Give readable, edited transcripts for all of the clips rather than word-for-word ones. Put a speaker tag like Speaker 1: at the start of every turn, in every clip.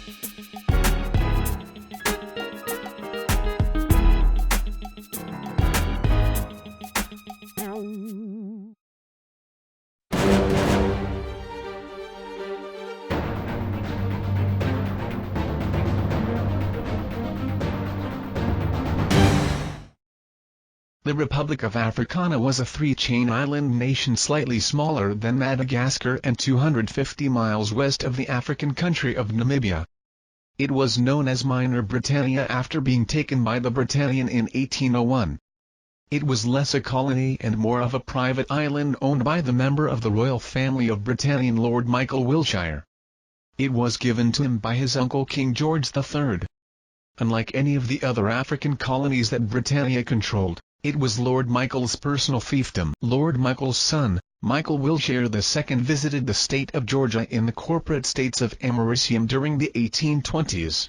Speaker 1: The Republic of Africana was a three-chain island nation slightly smaller than Madagascar and 250 miles west of the African country of Namibia. It was known as Minor Britannia after being taken by the Britannian in 1801. It was less a colony and more of a private island owned by the member of the royal family of Britannian Lord Michael Wiltshire. It was given to him by his uncle King George III. Unlike any of the other African colonies that Britannia controlled, it was Lord Michael's personal fiefdom. Lord Michael's son, Michael Wiltshire II, visited the state of Georgia in the corporate states of Americium during the 1820s.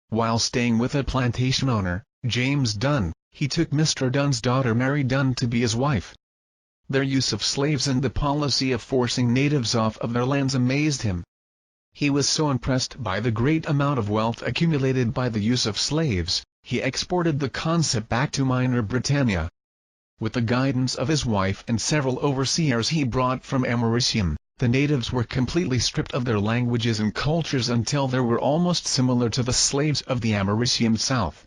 Speaker 1: While staying with a plantation owner, James Dunn, he took Mr. Dunn's daughter Mary Dunn to be his wife. Their use of slaves and the policy of forcing natives off of their lands amazed him. He was so impressed by the great amount of wealth accumulated by the use of slaves, he exported the concept back to Minor Britannia. With the guidance of his wife and several overseers he brought from Americium, the natives were completely stripped of their languages and cultures until they were almost similar to the slaves of the Americium South.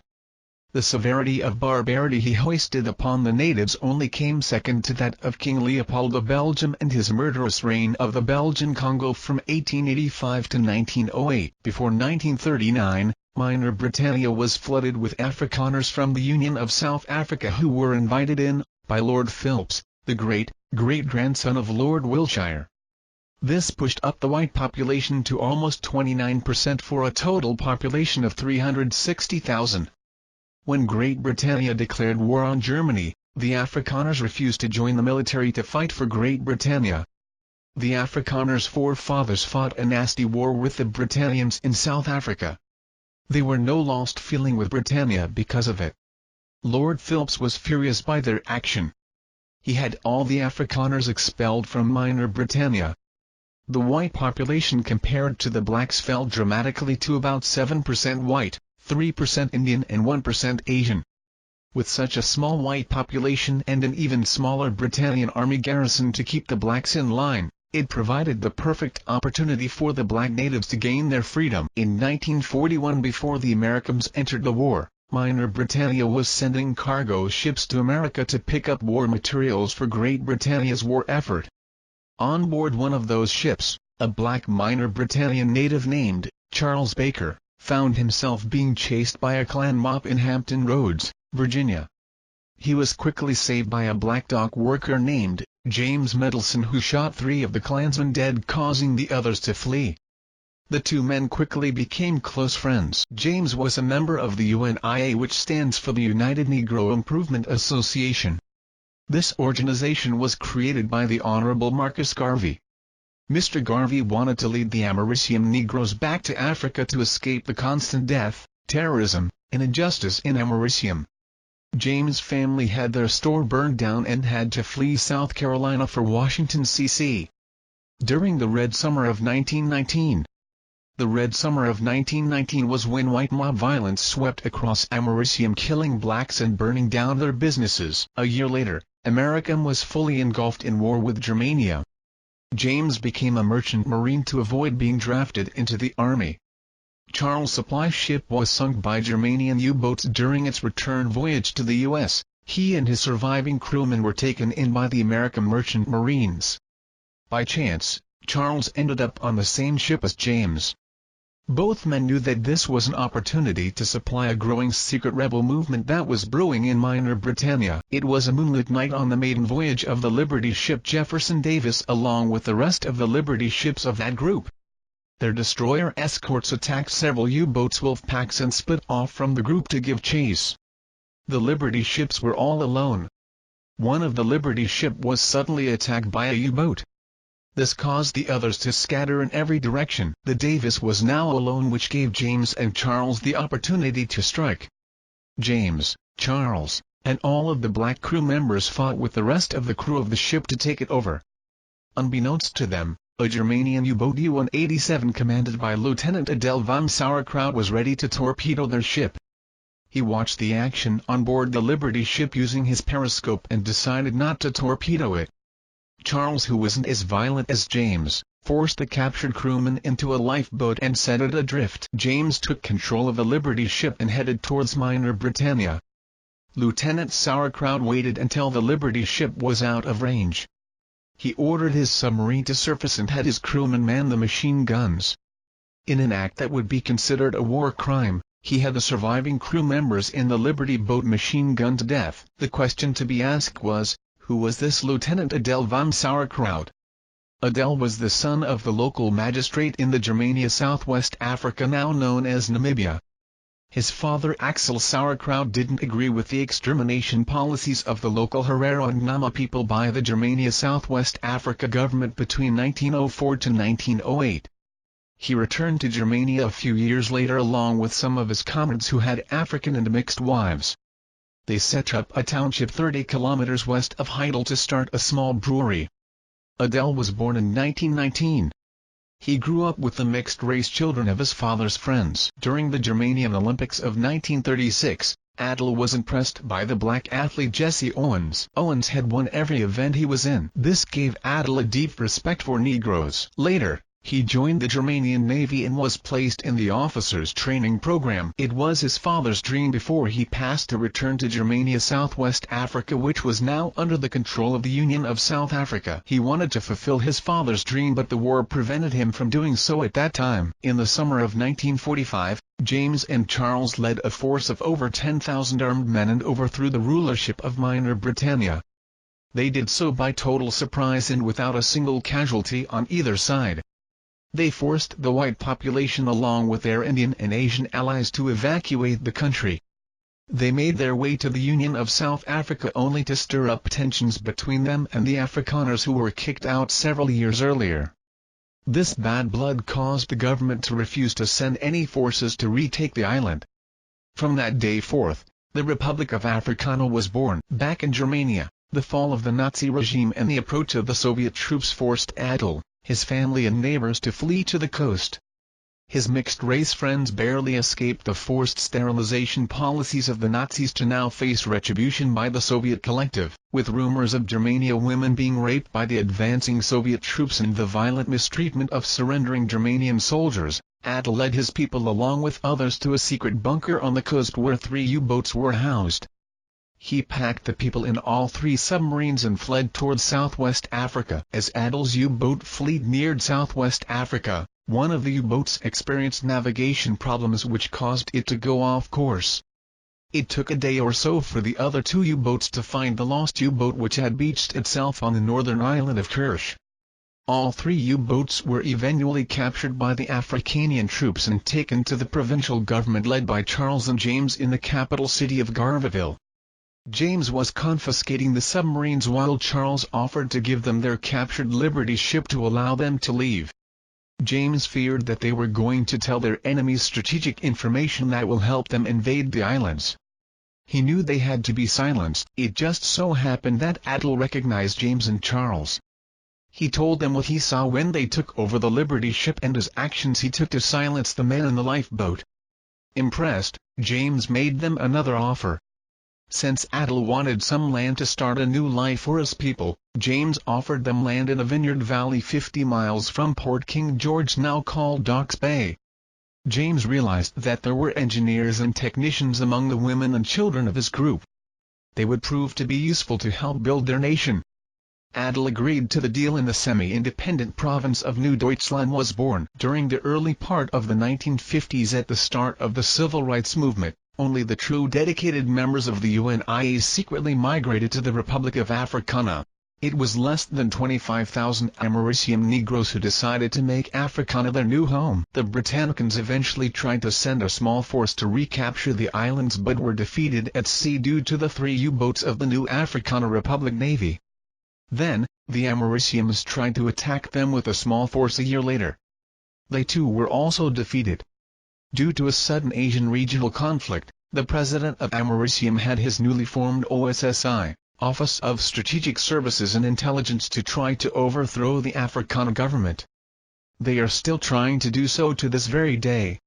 Speaker 1: The severity of barbarity he hoisted upon the natives only came second to that of King Leopold of Belgium and his murderous reign of the Belgian Congo from 1885 to 1908. Before 1939, Minor Britannia was flooded with Afrikaners from the Union of South Africa who were invited in, by Lord Phillips, the great-great-grandson of Lord Wiltshire. This pushed up the white population to almost 29% for a total population of 360,000. When Great Britannia declared war on Germany, the Afrikaners refused to join the military to fight for Great Britannia. The Afrikaners' forefathers fought a nasty war with the Britannians in South Africa. They were no lost feeling with Britannia because of it. Lord Phillips was furious by their action. He had all the Afrikaners expelled from Minor Britannia. The white population compared to the blacks fell dramatically to about 7% white, 3% Indian and 1% Asian. With such a small white population and an even smaller Britannian army garrison to keep the blacks in line, it provided the perfect opportunity for the black natives to gain their freedom. In 1941, before the Americans entered the war, Minor Britannia was sending cargo ships to America to pick up war materials for Great Britannia's war effort. On board one of those ships, a black Minor Britannian native named Charles Baker found himself being chased by a Klan mob in Hampton Roads, Virginia. He was quickly saved by a black dock worker named James Middleton who shot 3 of the Klansmen dead, causing the others to flee. The two men quickly became close friends. James was a member of the UNIA, which stands for the United Negro Improvement Association. This organization was created by the Honorable Marcus Garvey. Mr. Garvey wanted to lead the Americium Negroes back to Africa to escape the constant death, terrorism, and injustice in Americium. James' family had their store burned down and had to flee South Carolina for Washington, D.C. during the Red Summer of 1919. The Red Summer of 1919 was when white mob violence swept across Americium, killing blacks and burning down their businesses. A year later, America was fully engulfed in war with Germania. James became a merchant marine to avoid being drafted into the army. Charles' supply ship was sunk by Germanian U-boats during its return voyage to the U.S. He and his surviving crewmen were taken in by the American merchant marines. By chance, Charles ended up on the same ship as James. Both men knew that this was an opportunity to supply a growing secret rebel movement that was brewing in Minor Britannia. It was a moonlit night on the maiden voyage of the Liberty ship Jefferson Davis along with the rest of the Liberty ships of that group. Their destroyer escorts attacked several U-boats wolf packs and split off from the group to give chase. The Liberty ships were all alone. One of the Liberty ship was suddenly attacked by a U-boat. This caused the others to scatter in every direction. The Davis was now alone, which gave James and Charles the opportunity to strike. James, Charles, and all of the black crew members fought with the rest of the crew of the ship to take it over. Unbeknownst to them, A Germanian U-boat U-187 commanded by Lieutenant Adel von Sauerkraut was ready to torpedo their ship. He watched the action on board the Liberty ship using his periscope and decided not to torpedo it. Charles, who wasn't as violent as James, forced the captured crewman into a lifeboat and set it adrift. James took control of the Liberty ship and headed towards Minor Britannia. Lieutenant Sauerkraut waited until the Liberty ship was out of range. He ordered his submarine to surface and had his crewmen man the machine guns. In an act that would be considered a war crime, he had the surviving crew members in the Liberty boat machine gunned to death. The question to be asked was, who was this Lieutenant Adel von Sauerkraut? Adel was the son of the local magistrate in the Germania, Southwest Africa, now known as Namibia. His father Axel Sauerkraut didn't agree with the extermination policies of the local Herero and Nama people by the Germania, Southwest Africa government between 1904 to 1908. He returned to Germania a few years later along with some of his comrades who had African and mixed wives. They set up a township 30 kilometers west of Heidel to start a small brewery. Adel was born in 1919. He grew up with the mixed-race children of his father's friends. During the Germanian Olympics of 1936, Adel was impressed by the black athlete Jesse Owens. Owens had won every event he was in. This gave Adel a deep respect for Negroes. Later, he joined the Germanian Navy and was placed in the officers' training program. It was his father's dream before he passed to return to Germania, Southwest Africa, which was now under the control of the Union of South Africa. He wanted to fulfill his father's dream, but the war prevented him from doing so at that time. In the summer of 1945, James and Charles led a force of over 10,000 armed men and overthrew the rulership of Minor Britannia. They did so by total surprise and without a single casualty on either side. They forced the white population along with their Indian and Asian allies to evacuate the country. They made their way to the Union of South Africa only to stir up tensions between them and the Afrikaners who were kicked out several years earlier. This bad blood caused the government to refuse to send any forces to retake the island. From that day forth, the Republic of Africana was born. Back in Germania, the fall of the Nazi regime and the approach of the Soviet troops forced Adel, his family and neighbors to flee to the coast. His mixed-race friends barely escaped the forced sterilization policies of the Nazis to now face retribution by the Soviet collective. With rumors of Germania women being raped by the advancing Soviet troops and the violent mistreatment of surrendering Germanian soldiers, Adel led his people along with others to a secret bunker on the coast where 3 U-boats were housed. He packed the people in all 3 submarines and fled towards Southwest Africa. As Adel's U-boat fleet neared Southwest Africa, one of the U-boats experienced navigation problems which caused it to go off course. It took a day or so for the other 2 U-boats to find the lost U-boat which had beached itself on the northern island of Kirch. All 3 U-boats were eventually captured by the Africanian troops and taken to the provincial government led by Charles and James in the capital city of Garvaville. James was confiscating the submarines while Charles offered to give them their captured Liberty ship to allow them to leave. James feared that they were going to tell their enemies strategic information that will help them invade the islands. He knew they had to be silenced. It just so happened that Adel recognized James and Charles. He told them what he saw when they took over the Liberty ship and his actions he took to silence the men in the lifeboat. Impressed, James made them another offer. Since Adel wanted some land to start a new life for his people, James offered them land in a vineyard valley 50 miles from Port King George, now called Docks Bay. James realized that there were engineers and technicians among the women and children of his group. They would prove to be useful to help build their nation. Adel agreed to the deal and the semi-independent province of New Deutschland was born. During the early part of the 1950s, at the start of the civil rights movement, only the true dedicated members of the UNIA secretly migrated to the Republic of Africana. It was less than 25,000 Americium Negroes who decided to make Africana their new home. The Britannicans eventually tried to send a small force to recapture the islands but were defeated at sea due to the 3 U-boats of the new Africana Republic Navy. Then, the Americiums tried to attack them with a small force a year later. They too were also defeated. Due to a sudden Asian regional conflict, the president of Americium had his newly formed OSSI, Office of Strategic Services and Intelligence to try to overthrow the Africana government. They are still trying to do so to this very day.